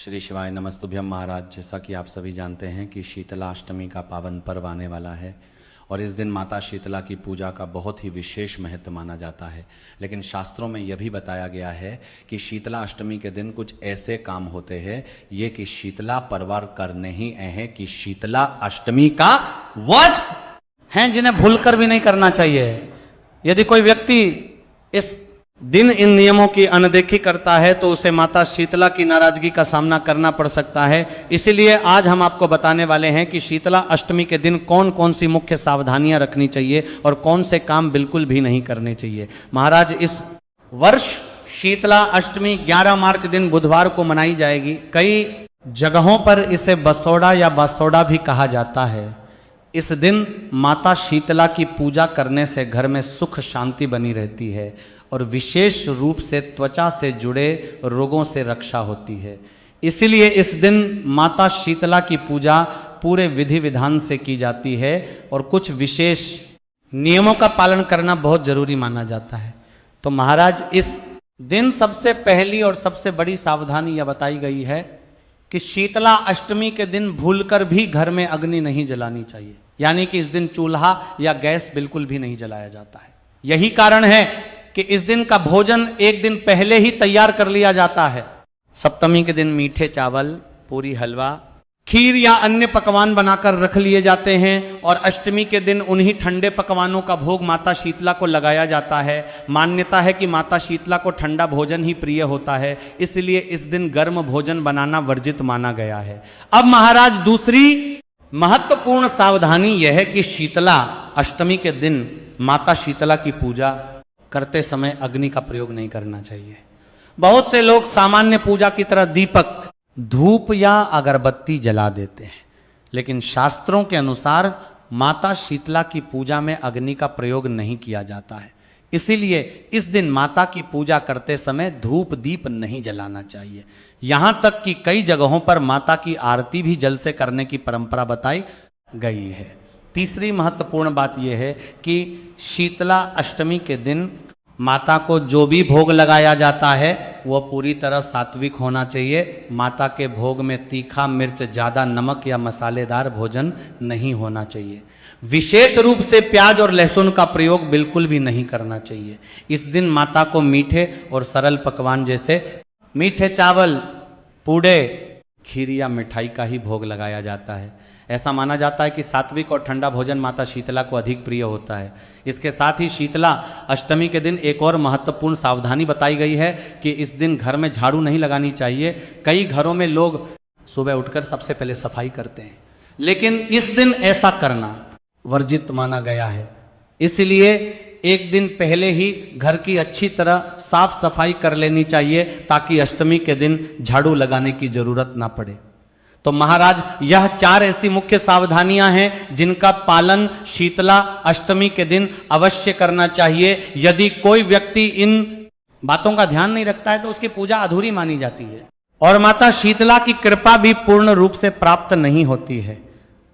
श्री शिवाय नमस्तुभ्यम महाराज। जैसा कि आप सभी जानते हैं कि शीतला अष्टमी का पावन पर्व आने वाला है और इस दिन माता शीतला की पूजा का बहुत ही विशेष महत्व माना जाता है। लेकिन शास्त्रों में यह भी बताया गया है कि शीतला अष्टमी के दिन कुछ ऐसे काम होते हैं ये कि शीतला परवार करने ही हैं कि शीतला अष्टमी का व्रत हैं जिन्हें भूलकर भी नहीं करना चाहिए। यदि कोई व्यक्ति इस दिन इन नियमों की अनदेखी करता है तो उसे माता शीतला की नाराजगी का सामना करना पड़ सकता है। इसीलिए आज हम आपको बताने वाले हैं कि शीतला अष्टमी के दिन कौन कौन सी मुख्य सावधानियां रखनी चाहिए और कौन से काम बिल्कुल भी नहीं करने चाहिए। महाराज, इस वर्ष शीतला अष्टमी 11 मार्च दिन बुधवार को मनाई जाएगी। कई जगहों पर इसे बसोड़ा या बासोड़ा भी कहा जाता है। इस दिन माता शीतला की पूजा करने से घर में सुख शांति बनी रहती है और विशेष रूप से त्वचा से जुड़े रोगों से रक्षा होती है। इसीलिए इस दिन माता शीतला की पूजा पूरे विधि विधान से की जाती है और कुछ विशेष नियमों का पालन करना बहुत जरूरी माना जाता है। तो महाराज, इस दिन सबसे पहली और सबसे बड़ी सावधानी यह बताई गई है कि शीतला अष्टमी के दिन भूलकर भी घर में अग्नि नहीं जलानी चाहिए। यानी कि इस दिन चूल्हा या गैस बिल्कुल भी नहीं जलाया जाता है। यही कारण है कि इस दिन का भोजन एक दिन पहले ही तैयार कर लिया जाता है। सप्तमी के दिन मीठे चावल, पूरी, हलवा, खीर या अन्य पकवान बनाकर रख लिए जाते हैं और अष्टमी के दिन उन्हीं ठंडे पकवानों का भोग माता शीतला को लगाया जाता है। मान्यता है कि माता शीतला को ठंडा भोजन ही प्रिय होता है, इसलिए इस दिन गर्म भोजन बनाना वर्जित माना गया है। अब महाराज, दूसरी महत्वपूर्ण सावधानी यह है कि शीतला अष्टमी के दिन माता शीतला की पूजा करते समय अग्नि का प्रयोग नहीं करना चाहिए। बहुत से लोग सामान्य पूजा की तरह दीपक, धूप या अगरबत्ती जला देते हैं, लेकिन शास्त्रों के अनुसार माता शीतला की पूजा में अग्नि का प्रयोग नहीं किया जाता है। इसीलिए इस दिन माता की पूजा करते समय धूप दीप नहीं जलाना चाहिए। यहां तक कि कई जगहों पर माता की आरती भी जल से करने की परंपरा बताई गई है। तीसरी महत्वपूर्ण बात यह है कि शीतला अष्टमी के दिन माता को जो भी भोग लगाया जाता है वह पूरी तरह सात्विक होना चाहिए। माता के भोग में तीखा, मिर्च, ज़्यादा नमक या मसालेदार भोजन नहीं होना चाहिए। विशेष रूप से प्याज और लहसुन का प्रयोग बिल्कुल भी नहीं करना चाहिए। इस दिन माता को मीठे और सरल पकवान जैसे मीठे चावल, पूड़े, खीर या मिठाई का ही भोग लगाया जाता है। ऐसा माना जाता है कि सात्विक और ठंडा भोजन माता शीतला को अधिक प्रिय होता है। इसके साथ ही शीतला अष्टमी के दिन एक और महत्वपूर्ण सावधानी बताई गई है कि इस दिन घर में झाड़ू नहीं लगानी चाहिए। कई घरों में लोग सुबह उठकर सबसे पहले सफाई करते हैं, लेकिन इस दिन ऐसा करना वर्जित माना गया है। इसलिए एक दिन पहले ही घर की अच्छी तरह साफ सफाई कर लेनी चाहिए ताकि अष्टमी के दिन झाड़ू लगाने की जरूरत ना पड़े। तो महाराज, यह 4 ऐसी मुख्य सावधानियां हैं जिनका पालन शीतला अष्टमी के दिन अवश्य करना चाहिए। यदि कोई व्यक्ति इन बातों का ध्यान नहीं रखता है तो उसकी पूजा अधूरी मानी जाती है और माता शीतला की कृपा भी पूर्ण रूप से प्राप्त नहीं होती है।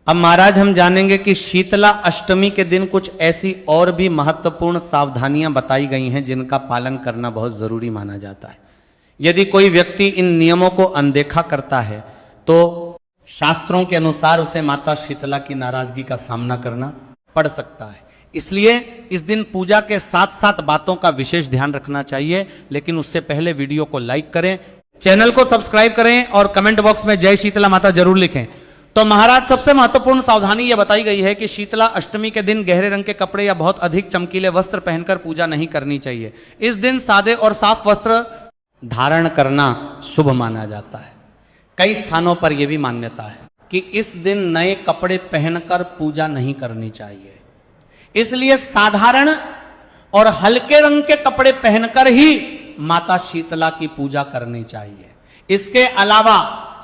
अब महाराज, हम जानेंगे कि शीतला अष्टमी के दिन कुछ ऐसी और भी महत्वपूर्ण सावधानियां बताई गई हैं जिनका पालन करना बहुत जरूरी माना जाता है। यदि कोई व्यक्ति इन नियमों को अनदेखा करता है तो शास्त्रों के अनुसार उसे माता शीतला की नाराजगी का सामना करना पड़ सकता है। इसलिए इस दिन पूजा के साथ साथ बातों का विशेष ध्यान रखना चाहिए। लेकिन उससे पहले वीडियो को लाइक करें, चैनल को सब्सक्राइब करें और कमेंट बॉक्स में जय शीतला माता जरूर लिखें। तो महाराज, सबसे महत्वपूर्ण सावधानी यह बताई गई है कि शीतला अष्टमी के दिन गहरे रंग के कपड़े या बहुत अधिक चमकीले वस्त्र पहनकर पूजा नहीं करनी चाहिए। इस दिन सादे और साफ वस्त्र धारण करना शुभ माना जाता है। कई स्थानों पर यह भी मान्यता है कि इस दिन नए कपड़े पहनकर पूजा नहीं करनी चाहिए। इसलिए साधारण और हल्के रंग के कपड़े पहनकर ही माता शीतला की पूजा करनी चाहिए। इसके अलावा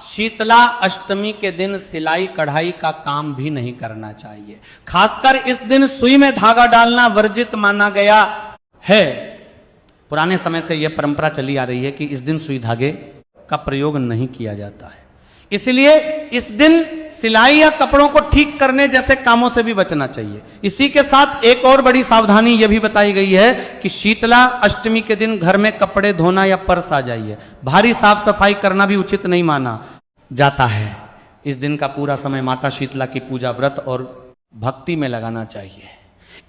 शीतला अष्टमी के दिन सिलाई कढ़ाई का काम भी नहीं करना चाहिए। खासकर इस दिन सुई में धागा डालना वर्जित माना गया है। पुराने समय से यह परंपरा चली आ रही है कि इस दिन सुई धागे का प्रयोग नहीं किया जाता है। इसलिए इस दिन सिलाई या कपड़ों को ठीक करने जैसे कामों से भी बचना चाहिए। इसी के साथ एक और बड़ी सावधानी यह भी बताई गई है कि शीतला अष्टमी के दिन घर में कपड़े धोना या पर्स आ जाइए, भारी साफ सफाई करना भी उचित नहीं माना जाता है। इस दिन का पूरा समय माता शीतला की पूजा, व्रत और भक्ति में लगाना चाहिए।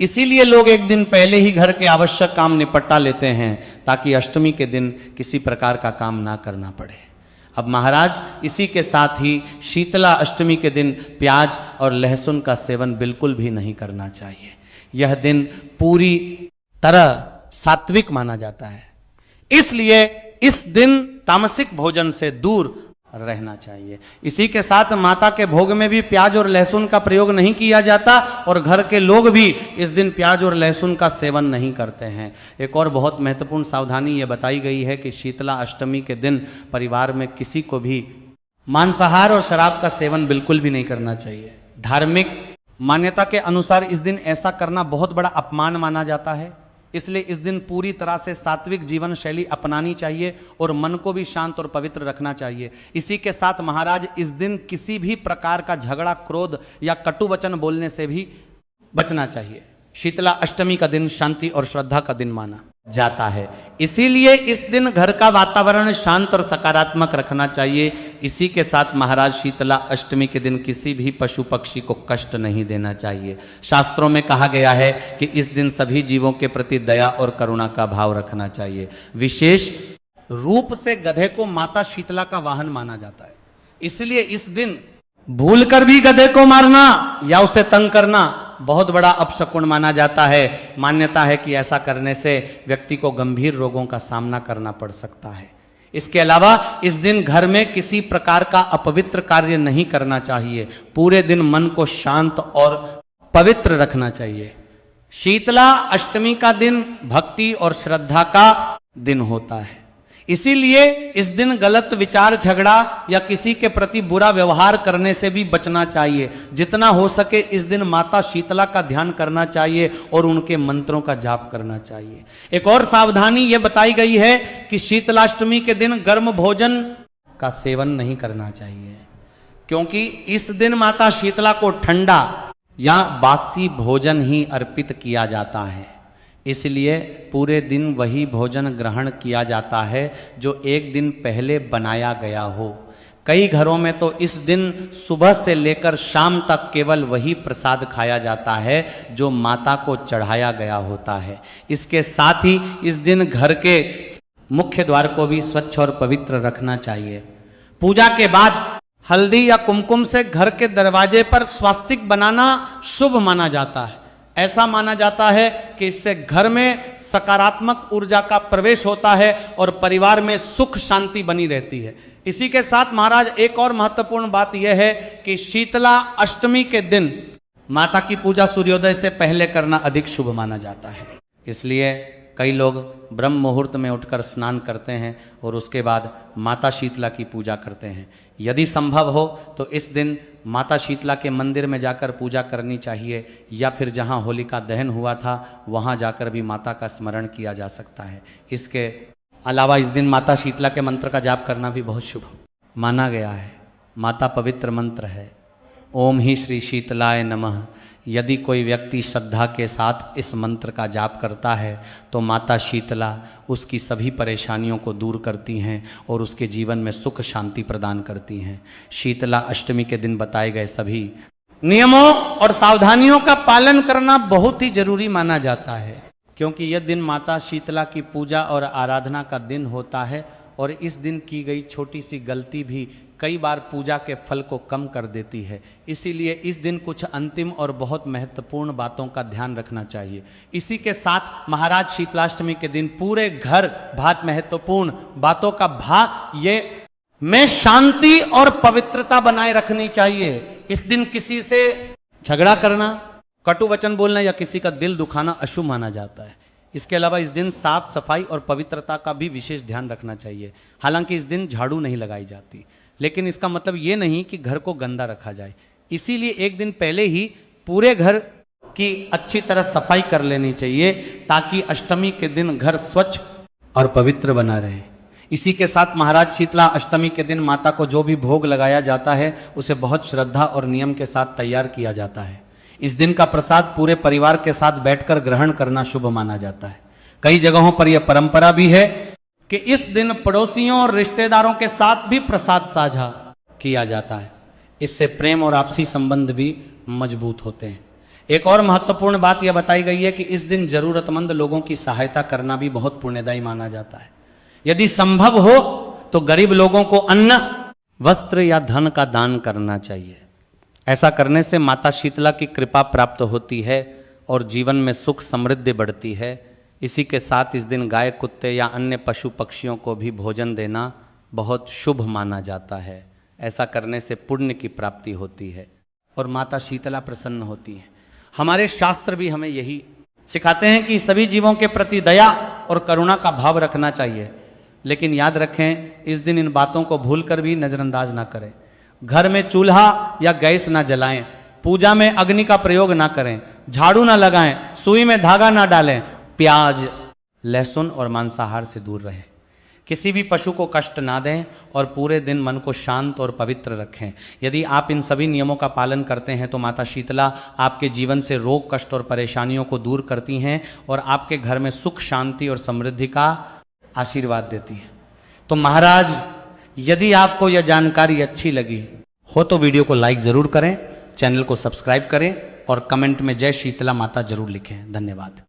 इसीलिए लोग एक दिन पहले ही घर के आवश्यक काम निपटा लेते हैं ताकि अष्टमी के दिन किसी प्रकार का काम ना करना पड़े। अब महाराज इसी के साथ ही शीतला अष्टमी के दिन प्याज और लहसुन का सेवन बिल्कुल भी नहीं करना चाहिए। यह दिन पूरी तरह सात्विक माना जाता है, इसलिए इस दिन तामसिक भोजन से दूर रहना चाहिए। इसी के साथ माता के भोग में भी प्याज और लहसुन का प्रयोग नहीं किया जाता और घर के लोग भी इस दिन प्याज और लहसुन का सेवन नहीं करते हैं। एक और बहुत महत्वपूर्ण सावधानी यह बताई गई है कि शीतला अष्टमी के दिन परिवार में किसी को भी मांसाहार और शराब का सेवन बिल्कुल भी नहीं करना चाहिए। धार्मिक मान्यता के अनुसार इस दिन ऐसा करना बहुत बड़ा अपमान माना जाता है, इसलिए इस दिन पूरी तरह से सात्विक जीवन शैली अपनानी चाहिए और मन को भी शांत और पवित्र रखना चाहिए। इसी के साथ महाराज इस दिन किसी भी प्रकार का झगड़ा, क्रोध या कटु वचन बोलने से भी बचना चाहिए। शीतला अष्टमी का दिन शांति और श्रद्धा का दिन माना जाता है, इसीलिए इस दिन घर का वातावरण शांत और सकारात्मक रखना चाहिए। इसी के साथ महाराज शीतला अष्टमी के दिन किसी भी पशु पक्षी को कष्ट नहीं देना चाहिए। शास्त्रों में कहा गया है कि इस दिन सभी जीवों के प्रति दया और करुणा का भाव रखना चाहिए। विशेष रूप से गधे को माता शीतला का वाहन माना जाता है, इसलिए इस दिन भूलकर भी गधे को मारना या उसे तंग करना बहुत बड़ा अपशकुन माना जाता है। मान्यता है कि ऐसा करने से व्यक्ति को गंभीर रोगों का सामना करना पड़ सकता है। इसके अलावा इस दिन घर में किसी प्रकार का अपवित्र कार्य नहीं करना चाहिए। पूरे दिन मन को शांत और पवित्र रखना चाहिए। शीतला अष्टमी का दिन भक्ति और श्रद्धा का दिन होता है, इसीलिए इस दिन गलत विचार, झगड़ा या किसी के प्रति बुरा व्यवहार करने से भी बचना चाहिए। जितना हो सके इस दिन माता शीतला का ध्यान करना चाहिए और उनके मंत्रों का जाप करना चाहिए। एक और सावधानी यह बताई गई है कि शीतलाष्टमी के दिन गर्म भोजन का सेवन नहीं करना चाहिए, क्योंकि इस दिन माता शीतला को ठंडा या बासी भोजन ही अर्पित किया जाता है। इसलिए पूरे दिन वही भोजन ग्रहण किया जाता है जो एक दिन पहले बनाया गया हो। कई घरों में तो इस दिन सुबह से लेकर शाम तक केवल वही प्रसाद खाया जाता है जो माता को चढ़ाया गया होता है। इसके साथ ही इस दिन घर के मुख्य द्वार को भी स्वच्छ और पवित्र रखना चाहिए। पूजा के बाद हल्दी या कुमकुम से घर के दरवाजे पर स्वास्तिक बनाना शुभ माना जाता है। ऐसा माना जाता है कि इससे घर में सकारात्मक ऊर्जा का प्रवेश होता है और परिवार में सुख शांति बनी रहती है। इसी के साथ महाराज एक और महत्वपूर्ण बात यह है कि शीतला अष्टमी के दिन माता की पूजा सूर्योदय से पहले करना अधिक शुभ माना जाता है। इसलिए कई लोग ब्रह्म मुहूर्त में उठकर स्नान करते हैं और उसके बाद माता शीतला की पूजा करते हैं। यदि संभव हो तो इस दिन माता शीतला के मंदिर में जाकर पूजा करनी चाहिए, या फिर जहां होलिका दहन हुआ था वहां जाकर भी माता का स्मरण किया जा सकता है। इसके अलावा इस दिन माता शीतला के मंत्र का जाप करना भी बहुत शुभ माना गया है। माता पवित्र मंत्र है, ओम ही श्री शीतलाय नमः। यदि कोई व्यक्ति श्रद्धा के साथ इस मंत्र का जाप करता है तो माता शीतला उसकी सभी परेशानियों को दूर करती हैं और उसके जीवन में सुख शांति प्रदान करती हैं। शीतला अष्टमी के दिन बताए गए सभी नियमों और सावधानियों का पालन करना बहुत ही जरूरी माना जाता है, क्योंकि यह दिन माता शीतला की पूजा और आराधना का दिन होता है और इस दिन की गई छोटी सी गलती भी कई बार पूजा के फल को कम कर देती है। इसीलिए इस दिन कुछ अंतिम और बहुत महत्वपूर्ण बातों का ध्यान रखना चाहिए। इसी के साथ महाराज शीतलाष्टमी के दिन पूरे घर बहुत महत्वपूर्ण बातों का भाग ये में शांति और पवित्रता बनाए रखनी चाहिए। इस दिन किसी से झगड़ा करना, कटु वचन बोलना या किसी का दिल दुखाना अशुभ माना जाता है। इसके अलावा इस दिन साफ सफाई और पवित्रता का भी विशेष ध्यान रखना चाहिए। हालांकि इस दिन झाड़ू नहीं लगाई जाती, लेकिन इसका मतलब ये नहीं कि घर को गंदा रखा जाए। इसीलिए एक दिन पहले ही पूरे घर की अच्छी तरह सफाई कर लेनी चाहिए ताकि अष्टमी के दिन घर स्वच्छ और पवित्र बना रहे। इसी के साथ महाराज शीतला अष्टमी के दिन माता को जो भी भोग लगाया जाता है उसे बहुत श्रद्धा और नियम के साथ तैयार किया जाता है। इस दिन का प्रसाद पूरे परिवार के साथ बैठकर ग्रहण करना शुभ माना जाता है। कई जगहों पर यह परंपरा भी है कि इस दिन पड़ोसियों और रिश्तेदारों के साथ भी प्रसाद साझा किया जाता है। इससे प्रेम और आपसी संबंध भी मजबूत होते हैं। एक और महत्वपूर्ण बात यह बताई गई है कि इस दिन जरूरतमंद लोगों की सहायता करना भी बहुत पुण्यदायी माना जाता है। यदि संभव हो तो गरीब लोगों को अन्न, वस्त्र या धन का दान करना चाहिए। ऐसा करने से माता शीतला की कृपा प्राप्त होती है और जीवन में सुख समृद्धि बढ़ती है। इसी के साथ इस दिन गाय, कुत्ते या अन्य पशु पक्षियों को भी भोजन देना बहुत शुभ माना जाता है। ऐसा करने से पुण्य की प्राप्ति होती है और माता शीतला प्रसन्न होती है। हमारे शास्त्र भी हमें यही सिखाते हैं कि सभी जीवों के प्रति दया और करुणा का भाव रखना चाहिए। लेकिन याद रखें, इस दिन इन बातों को भूलकर भी नज़रअंदाज ना करें। घर में चूल्हा या गैस ना जलाएं, पूजा में अग्नि का प्रयोग ना करें, झाड़ू ना लगाएं, सुई में धागा ना डालें, प्याज, लहसुन और मांसाहार से दूर रहें, किसी भी पशु को कष्ट ना दें और पूरे दिन मन को शांत और पवित्र रखें। यदि आप इन सभी नियमों का पालन करते हैं तो माता शीतला आपके जीवन से रोग, कष्ट और परेशानियों को दूर करती हैं और आपके घर में सुख, शांति और समृद्धि का आशीर्वाद देती हैं। तो महाराज, यदि आपको यह जानकारी अच्छी लगी हो तो वीडियो को लाइक ज़रूर करें, चैनल को सब्सक्राइब करें और कमेंट में जय शीतला माता जरूर लिखें। धन्यवाद।